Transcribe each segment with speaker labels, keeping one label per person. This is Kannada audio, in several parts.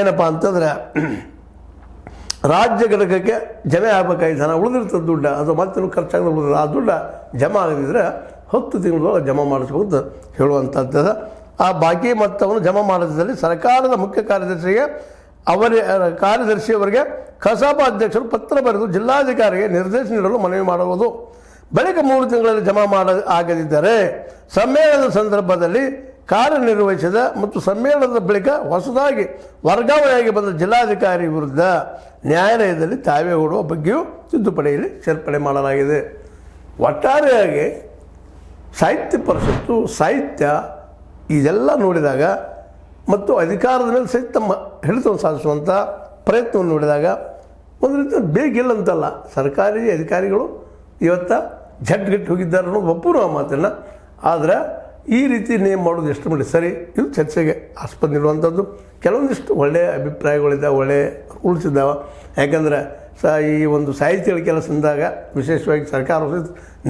Speaker 1: ಏನಪ್ಪ ಅಂತಂದರೆ ರಾಜ್ಯ ಘಟಕಕ್ಕೆ ಜಮೆ ಆಗಬೇಕಾಗಿ ಹಣ ಉಳಿದಿರ್ತದೆ ದುಡ್ಡು, ಅದು ಮತ್ತೆ ಖರ್ಚಾಗದ ಉಳಿದ ಆ ದುಡ್ಡು ಜಮಾ ಆಗದಿದ್ದರೆ 10 ತಿಂಗಳೊಳಗೆ ಜಮಾ ಮಾಡಿಸ್ಬೋದು ಹೇಳುವಂಥದ್ದು. ಆ ಬಾಕಿ ಮೊತ್ತವನ್ನು ಜಮಾ ಮಾಡಿದಲ್ಲಿ ಸರ್ಕಾರದ ಮುಖ್ಯ ಕಾರ್ಯದರ್ಶಿಗೆ ಕಾರ್ಯದರ್ಶಿಯವರಿಗೆ ಕಸಾಪ ಅಧ್ಯಕ್ಷರು ಪತ್ರ ಬರೆದು ಜಿಲ್ಲಾಧಿಕಾರಿಗೆ ನಿರ್ದೇಶನ ನೀಡಲು ಮನವಿ ಮಾಡುವುದು. ಬಳಿಕ 3 ತಿಂಗಳಲ್ಲಿ ಜಮಾ ಆಗದಿದ್ದರೆ ಸಮ್ಮೇಳನದ ಸಂದರ್ಭದಲ್ಲಿ ಕಾರ್ಯನಿರ್ವಹಿಸಿದ ಮತ್ತು ಸಮ್ಮೇಳನದ ಬಳಿಕ ಹೊಸದಾಗಿ ವರ್ಗಾವಣೆಯಾಗಿ ಬಂದ ಜಿಲ್ಲಾಧಿಕಾರಿ ವಿರುದ್ಧ ನ್ಯಾಯಾಲಯದಲ್ಲಿ ತಾವೇ ಹೂಡುವ ಬಗ್ಗೆಯೂ ತಿದ್ದುಪಡಿಯಲ್ಲಿ ಸೇರ್ಪಡೆ ಮಾಡಲಾಗಿದೆ. ಒಟ್ಟಾರೆಯಾಗಿ ಸಾಹಿತ್ಯ ಪರಿಷತ್ತು ಸಾಹಿತ್ಯ ಇದೆಲ್ಲ ನೋಡಿದಾಗ ಮತ್ತು ಅಧಿಕಾರದ ಮೇಲೆ ಸಹಿತ ತಮ್ಮ ಹಿಡಿತವನ್ನು ಸಾಧಿಸುವಂಥ ಪ್ರಯತ್ನವನ್ನು ನೋಡಿದಾಗ ಒಂದು ರೀತಿ ಬೇಗಿಲ್ಲ ಅಂತಲ್ಲ, ಸರ್ಕಾರಿ ಅಧಿಕಾರಿಗಳು ಇವತ್ತು ಜಡ್ಗಟ್ಟು ಹೋಗಿದ್ದಾರೆ ಅನ್ನೋದು ಒಪ್ಪುವ ಮಾತನ್ನು. ಆದರೆ ಈ ರೀತಿ ನೇಮ್ ಮಾಡೋದು ಎಷ್ಟು ಮಾಡಿ ಸರಿ, ಇದು ಚರ್ಚೆಗೆ ಆಸ್ಪದ ನೀಡುವಂಥದ್ದು. ಕೆಲವೊಂದಿಷ್ಟು ಒಳ್ಳೆಯ ಅಭಿಪ್ರಾಯಗಳಿದ್ದಾವೆ, ಒಳ್ಳೆಯ ರೂಲ್ಸ್ ಇದ್ದಾವೆ. ಯಾಕಂದರೆ ಈ ಒಂದು ಸಾಹಿತ್ಯಗಳ ಕೆಲಸದಿಂದಾಗ ವಿಶೇಷವಾಗಿ ಸರ್ಕಾರ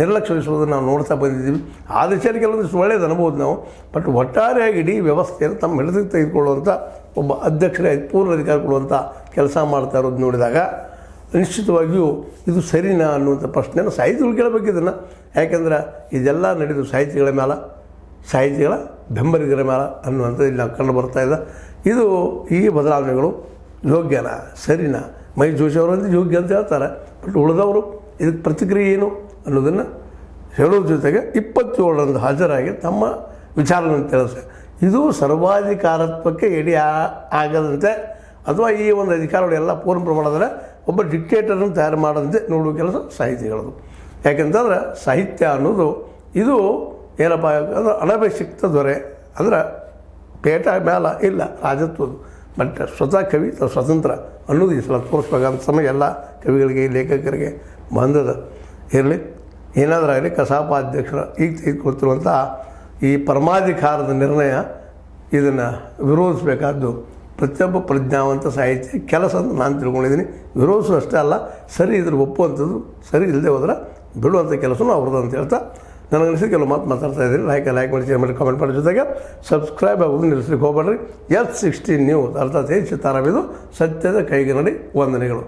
Speaker 1: ನಿರ್ಲಕ್ಷ್ಯ ವಹಿಸುವುದನ್ನು ನಾವು ನೋಡ್ತಾ ಬಂದಿದ್ದೀವಿ. ಆ ದಿಶೆಯಲ್ಲಿ ಕೆಲವೊಂದಿಷ್ಟು ಒಳ್ಳೆಯದು ಅನ್ಬೋದು ನಾವು. ಬಟ್ ಒಟ್ಟಾರೆಯಾಗಿ ಇಡೀ ವ್ಯವಸ್ಥೆಯನ್ನು ತಮ್ಮ ಹಿಡಿದಕ್ಕೆ ತೆಗೆದುಕೊಳ್ಳುವಂಥ ಒಬ್ಬ ಅಧ್ಯಕ್ಷರೇ ಪೂರ್ಣ ಅಧಿಕಾರ ಕೊಡುವಂಥ ಕೆಲಸ ಮಾಡ್ತಾ ಇರೋದು ನೋಡಿದಾಗ ನಿಶ್ಚಿತವಾಗಿಯೂ ಇದು ಸರಿನಾ ಅನ್ನುವಂಥ ಪ್ರಶ್ನೆಯನ್ನು ಸಾಹಿತಿಗಳು ಕೇಳಬೇಕು ಇದನ್ನು. ಯಾಕೆಂದ್ರೆ ಇದೆಲ್ಲ ನಡೆದು ಸಾಹಿತಿಗಳ ಮೇಲೆ, ಸಾಹಿತಿಗಳ ಬೆಂಬಲಿಗರ ಮೇಲೆ ಅನ್ನುವಂಥದ್ದು ಇಲ್ಲಿ ನಾವು ಕಂಡು ಬರ್ತಾಯಿದೆ. ಇದು ಈ ಬದಲಾವಣೆಗಳು ಯೋಗ್ಯನಾ ಸರಿನಾ? ಮೈ ಜೋಶಿ ಅವರಂದು ಯೋಗ್ಯ ಅಂತ ಹೇಳ್ತಾರೆ. ಬಟ್ ಉಳಿದವರು ಇದಕ್ಕೆ ಪ್ರತಿಕ್ರಿಯೆ ಏನು ಅನ್ನೋದನ್ನು ಹೇಳೋದ್ರ ಜೊತೆಗೆ 27ರಂದು ಹಾಜರಾಗಿ ತಮ್ಮ ವಿಚಾರಗಳನ್ನು ತಿಳಿಸ, ಇದು ಸರ್ವಾಧಿಕಾರತ್ವಕ್ಕೆ ಎಡೆ ಆಗದಂತೆ ಅಥವಾ ಈ ಒಂದು ಅಧಿಕಾರಗಳು ಎಲ್ಲ ಪೂರ್ಣ ಪ್ರಮಾಣದಲ್ಲಿ ಒಬ್ಬ ಡಿಕ್ಟೇಟರನ್ನು ತಯಾರು ಮಾಡದಂತೆ ನೋಡುವ ಕೆಲಸ ಸಾಹಿತಿಗಳದು. ಯಾಕೆಂತಂದ್ರೆ ಸಾಹಿತ್ಯ ಅನ್ನೋದು ಇದು ಏನಪ್ಪ ಅಂದ್ರೆ ಅನಭಿಷಿಕ್ತ ದೊರೆ ಅಂದ್ರೆ ಪೇಟ ಮೇಲ ಇಲ್ಲ ರಾಜತ್ವದ್ದು. ಬಟ್ ಸ್ವತಃ ಕವಿ ಸ್ವತಂತ್ರ ಅನ್ನೋದು ಈ ಸಲ ತೋರಿಸ್ಬೇಕಂತ ಸಮಯ ಎಲ್ಲ ಕವಿಗಳಿಗೆ ಲೇಖಕರಿಗೆ ಬಂದದ. ಇರಲಿ ಏನಾದರೂ ಆಗಲಿ ಕಸಾಪ ಅಧ್ಯಕ್ಷರ ಈಗ ತೆಗೆದುಕೊಳ್ತಿರುವಂಥ ಈ ಪರಮಾಧಿಕಾರದ ನಿರ್ಣಯ ಇದನ್ನು ವಿರೋಧಿಸಬೇಕಾದ್ದು ಪ್ರತಿಯೊಬ್ಬ ಪ್ರಜ್ಞಾವಂತ ಸಾಹಿತ್ಯ ಕೆಲಸ ಅಂತ ನಾನು ತಿಳ್ಕೊಂಡಿದ್ದೀನಿ. ವಿರೋಧಿಸು ಅಷ್ಟೇ ಅಲ್ಲ, ಸರಿ ಇದ್ರ ಒಪ್ಪುವಂಥದ್ದು, ಸರಿ ಇಲ್ಲದೆ ಹೋದ್ರೆ ಬಿಡುವಂಥ ಕೆಲಸನೂ ಅವ್ರದ್ದು ಅಂತ ಹೇಳ್ತಾ ನನಗನ್ನಿಸಿ ಕೆಲವು ಮಾತಾಡ್ತಾ ಇದ್ದೀನಿ. ಲೈಕ್ ಮಾಡಿ, ಶೇರ್ ಮಾಡಿ, ಕಾಮೆಂಟ್ ಮಾಡೋ ಜೊತೆಗೆ ಸಬ್ಸ್ಕ್ರೈಬ್ ಆಗೋದು ನಿಲ್ಲಿಸ್ಲಿಕ್ಕೆ ಹೋಗ್ಬೇಡ್ರಿ. S16 ನ್ಯೂಸ್ ಅರ್ಥಾತ್ ಚಿತ್ತಾರವಿದು ಸತ್ಯದ ಕೈಗೆ ನಡಿ. ವಂದನೆಗಳು.